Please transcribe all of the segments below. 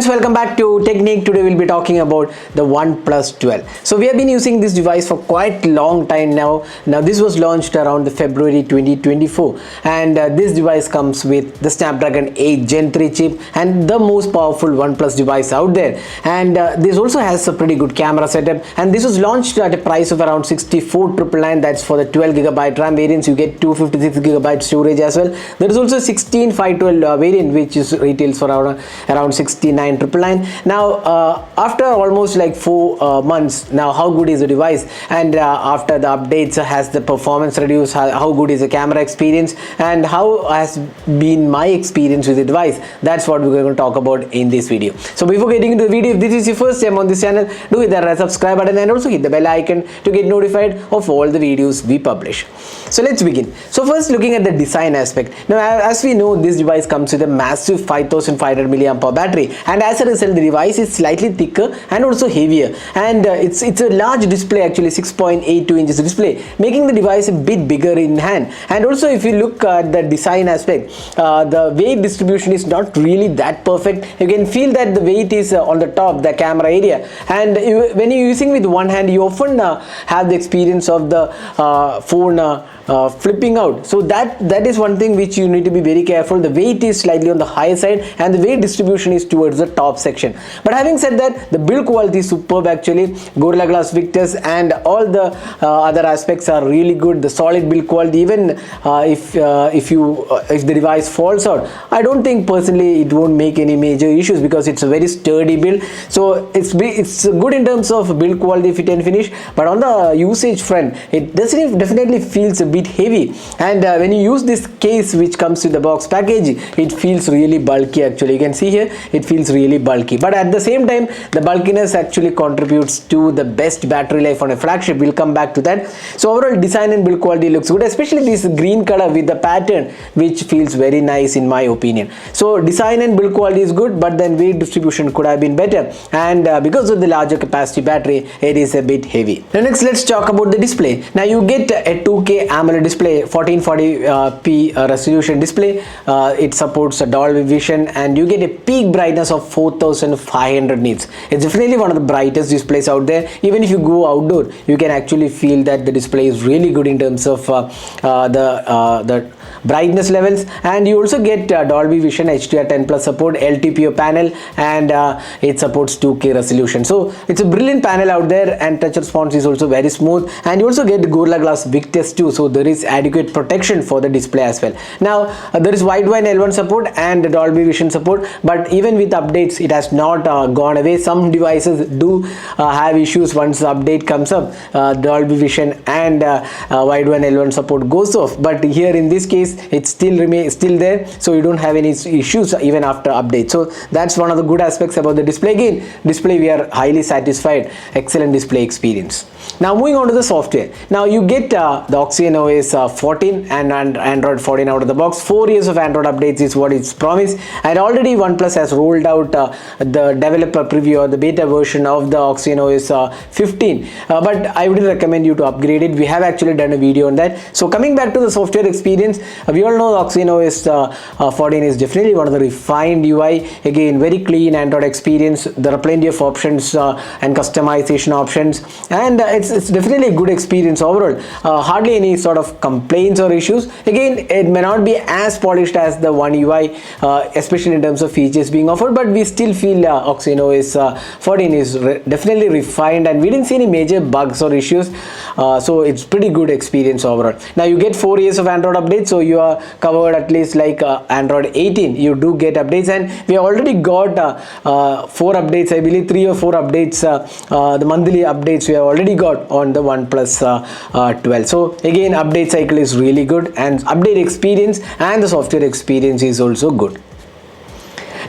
friends, welcome back to Technique. Today we'll be talking about the OnePlus 12. So we have been using this device for quite long time now. Now this was launched around the February 2024 and this device comes with the Snapdragon 8 Gen 3 chip and the most powerful OnePlus device out there. And this also has a pretty good camera setup, and this was launched at a price of around 64,999. That's for the 12GB RAM variants. You get 256GB storage as well. There is also a 16,512 variant which is retails for around 69,999. Now after almost like 4 months now, how good is the device? And after the updates, has the performance reduced? How good is the camera experience? And how has been my experience with the device? That's what we're going to talk about in this video. So before getting into the video, if this is your first time on this channel, do hit that subscribe button and also hit the bell icon to get notified of all the videos we publish. So let's begin. So first, looking at the design aspect. Now as we know, this device comes with a massive 5500 mAh battery, and as a result the device is slightly thicker and also heavier, and it's a large display, actually 6.82 inches display, making the device a bit bigger in hand. And also if you look at the design aspect, the weight distribution is not really that perfect. You can feel that the weight is on the top, the camera area, and when you're using with one hand, you often have the experience of the phone flipping out. So that is one thing which you need to be very careful. The weight is slightly on the higher side and the weight distribution is towards the top section. But having said that, the build quality is superb actually. Gorilla Glass Victus and all the other aspects are really good. The solid build quality, even if the device falls out, I don't think personally it won't make any major issues because it's a very sturdy build. So it's good in terms of build quality, fit and finish, but on the usage front, it definitely feels a bit heavy. And when you use this case which comes with the box package, it feels really bulky actually. You can see here it feels really bulky, but at the same time the bulkiness actually contributes to the best battery life on a flagship. We'll come back to that. So overall design and build quality looks good, especially this green color with the pattern, which feels very nice in my opinion. So design and build quality is good, but then weight distribution could have been better, and because of the larger capacity battery, it is a bit heavy. Now next, let's talk about the display. Now you get a 2K AMOLED display, 1440p resolution display. It supports a Dolby Vision and you get a peak brightness of 4500 nits. It's definitely one of the brightest displays out there. Even if you go outdoor, you can actually feel that the display is really good in terms of the brightness levels. And you also get Dolby Vision HDR10 Plus support, LTPO panel, and it supports 2K resolution. So it's a brilliant panel out there, and touch response is also very smooth. And you also get Gorilla Glass Victus too, so there is adequate protection for the display as well. Now there is wideband L1 support and Dolby Vision support, but even with updates it has not gone away. Some devices do have issues once the update comes up. Dolby Vision and wideband L1 support goes off, but here in this case it still there, so you don't have any issues even after update. So that's one of the good aspects about the display. Again, display, we are highly satisfied. Excellent display experience. Now moving on to the software. Now you get the OS 14 and Android 14 out of the box. 4 years of Android updates is what it's promised, and already OnePlus has rolled out the developer preview or the beta version of the OS 15, but I would recommend you to upgrade it. We have actually done a video on that. So coming back to the software experience, we all know the OS 14 is definitely one of the refined UI. Again, very clean Android experience. There are plenty of options and customization options, and it's definitely a good experience overall. Hardly any sort of complaints or issues. Again, it may not be as polished as the One UI, especially in terms of features being offered, but we still feel OS 14 is definitely refined, and we didn't see any major bugs or issues. So it's pretty good experience overall. Now you get 4 years of Android updates, so you are covered at least like Android 18. You do get updates, and we already got 4 updates, I believe 3 or 4 updates. The monthly updates we have already got on the OnePlus 12. So again, update cycle is really good, and update experience and the software experience is also good.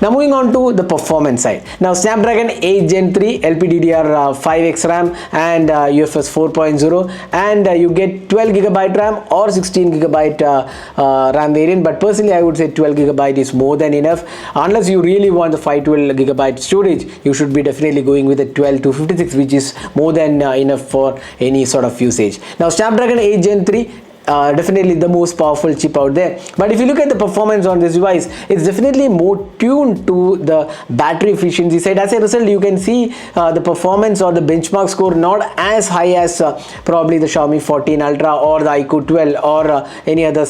Now moving on to the performance side. Now Snapdragon 8 Gen 3 LPDDR5X RAM and UFS 4.0, and you get 12GB RAM or 16GB RAM variant, but personally I would say 12GB is more than enough. Unless you really want the 512GB storage, you should be definitely going with a 12-256, which is more than enough for any sort of usage. Now Snapdragon 8 Gen 3 definitely the most powerful chip out there. But if you look at the performance on this device, it's definitely more tuned to the battery efficiency side. As a result, you can see the performance or the benchmark score not as high as probably the Xiaomi 14 Ultra or the iQOO 12 or any other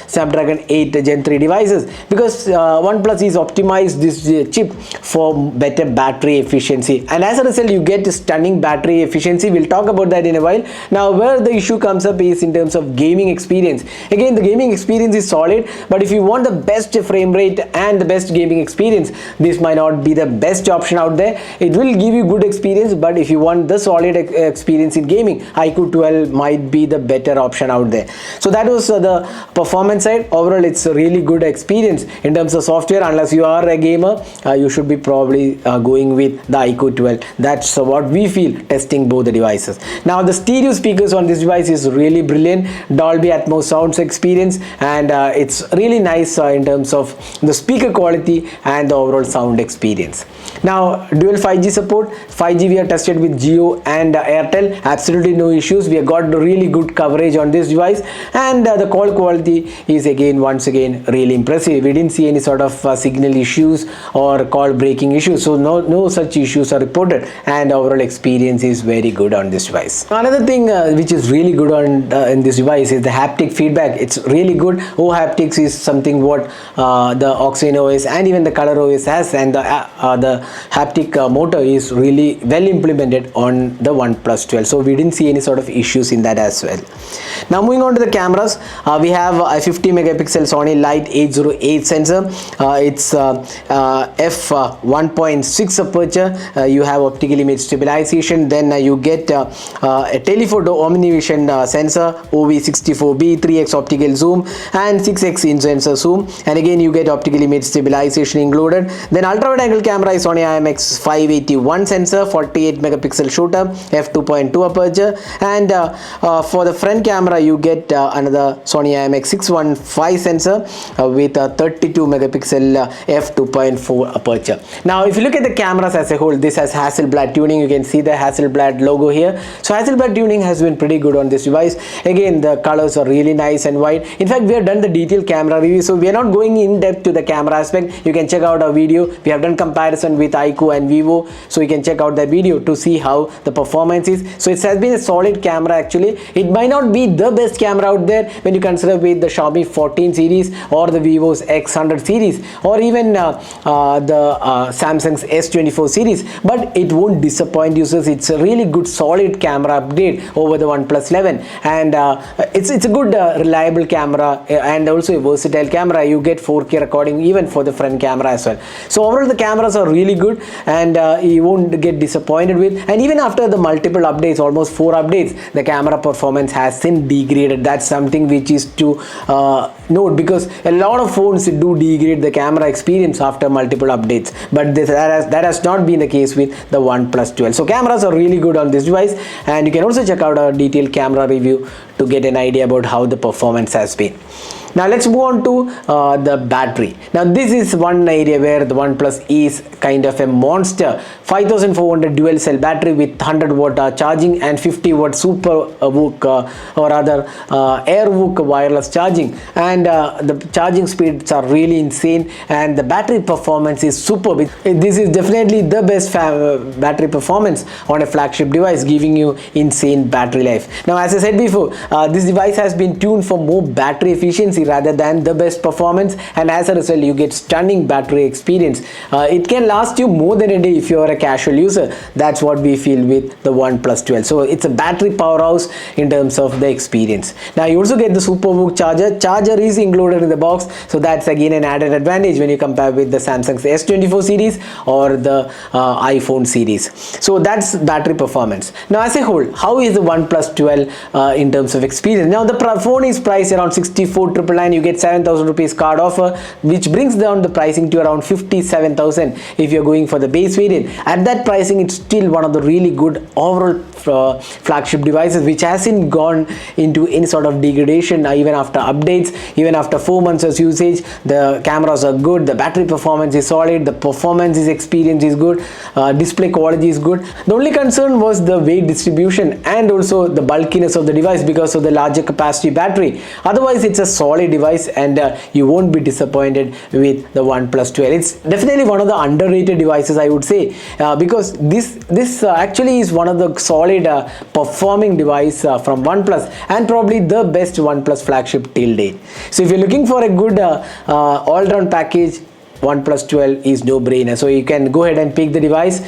Snapdragon 8 Gen 3 devices, because OnePlus is optimized this chip for better battery efficiency, and as a result you get stunning battery efficiency. We'll talk about that in a while. Now, where the issue comes up is in terms of gaming experience. Again, the gaming experience is solid, but if you want the best frame rate and the best gaming experience, this might not be the best option out there. It will give you good experience, but if you want the solid experience in gaming, iQOO 12 might be the better option out there. So that was the performance side. Overall, it's a really good experience in terms of software. Unless you are a gamer, you should be probably going with the iQOO 12. That's what we feel testing both the devices. Now, the stereo speakers on this device is really brilliant. Dolby Atmos sounds experience, and it's really nice in terms of the speaker quality and the overall sound experience. Now, dual 5G support. 5G we are tested with Jio and Airtel. Absolutely no issues. We have got really good coverage on this device, and the call quality is once again really impressive. We didn't see any sort of signal issues or call breaking issues, so no such issues are reported, and overall experience is very good on this device. Another thing which is really good on in this device is the haptic feedback. It's really good. haptics is something what the Oxygen OS and even the Color OS has, and the haptic motor is really well implemented on the OnePlus 12, so we didn't see any sort of issues in that as well. Now, moving on to the cameras, we have a 50 megapixel Sony Light 808 sensor. It's f 1.6 aperture. You have optical image stabilization, then you get a telephoto omnivision sensor, OV64B, 3x optical zoom and 6x in sensor zoom, and again you get optical image stabilization included. Then ultra wide angle camera is Sony IMX 581 sensor, 48 megapixel shooter, f 2.2 aperture, and for the front camera you get another Sony IMX 615 sensor with a 32 megapixel f 2.4 aperture. Now, if you look at the cameras as a whole, this has Hasselblad tuning. You can see the Hasselblad logo here. So Hasselblad tuning has been pretty good on this device. Again, the colors are really nice and white. In fact, we have done the detailed camera review, so we are not going in depth to the camera aspect. You can check out our video. We have done comparison with iQOO and Vivo, so you can check out that video to see how the performance is. So it has been a solid camera actually. It might not be the best camera out there when you consider with the Xiaomi 14 series or the Vivo's X100 series or even the Samsung's S24 series, but it won't disappoint users. It's a really good solid camera upgrade over the OnePlus 11, and it's a good reliable camera and also a versatile camera. You get 4K recording even for the front camera as well. So overall the cameras are really good, and you won't get disappointed with. And even after the multiple updates, almost 4 updates, the camera performance hasn't degraded. That's something which is to note, because a lot of phones do degrade the camera experience after multiple updates, but that has not been the case with the OnePlus 12. So cameras are really good on this device, and you can also check out our detailed camera review to get an idea about how the performance has been. Now let's move on to the battery. Now this is one area where the OnePlus is kind of a monster. 5400 dual cell battery with 100 watt charging and 50 watt super VOOC or rather air VOOC wireless charging, and the charging speeds are really insane, and the battery performance is superb. This is definitely the best battery performance on a flagship device, giving you insane battery life. Now, as I said before, this device has been tuned for more battery efficiency rather than the best performance, and as a result you get stunning battery experience. It can last you more than a day if you are a casual user. That's what we feel with the OnePlus 12. So it's a battery powerhouse in terms of the experience. Now you also get the super VOOC charger is included in the box, so that's again an added advantage when you compare with the Samsung's S24 series or the iPhone series. So that's battery performance. Now as a whole, how is the OnePlus 12 in terms of experience? Now the phone is priced around 64,999 999 you get 7,000 rupees card offer, which brings down the pricing to around 57,000 if you're going for the base variant. At that pricing, it's still one of the really good overall flagship devices, which hasn't gone into any sort of degradation even after updates, even after 4 months of usage. The cameras are good, the battery performance is solid, the performance experience is good, display quality is good. The only concern was the weight distribution and also the bulkiness of the device because of the larger capacity battery. Otherwise, it's a solid device, and you won't be disappointed with the OnePlus 12. It's definitely one of the underrated devices, I would say, because this actually is one of the solid performing device from OnePlus, and probably the best OnePlus flagship till date. So if you're looking for a good all-round package, OnePlus 12 is no brainer. So you can go ahead and pick the device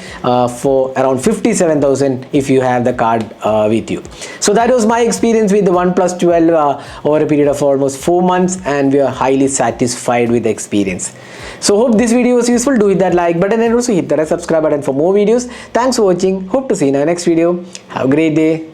for around 57,000 if you have the card with you. So that was my experience with the OnePlus 12 over a period of almost 4 months, and we are highly satisfied with the experience. So hope this video was useful. Do hit that like button and also hit the subscribe button for more videos. Thanks for watching. Hope to see you in our next video. Have a great day.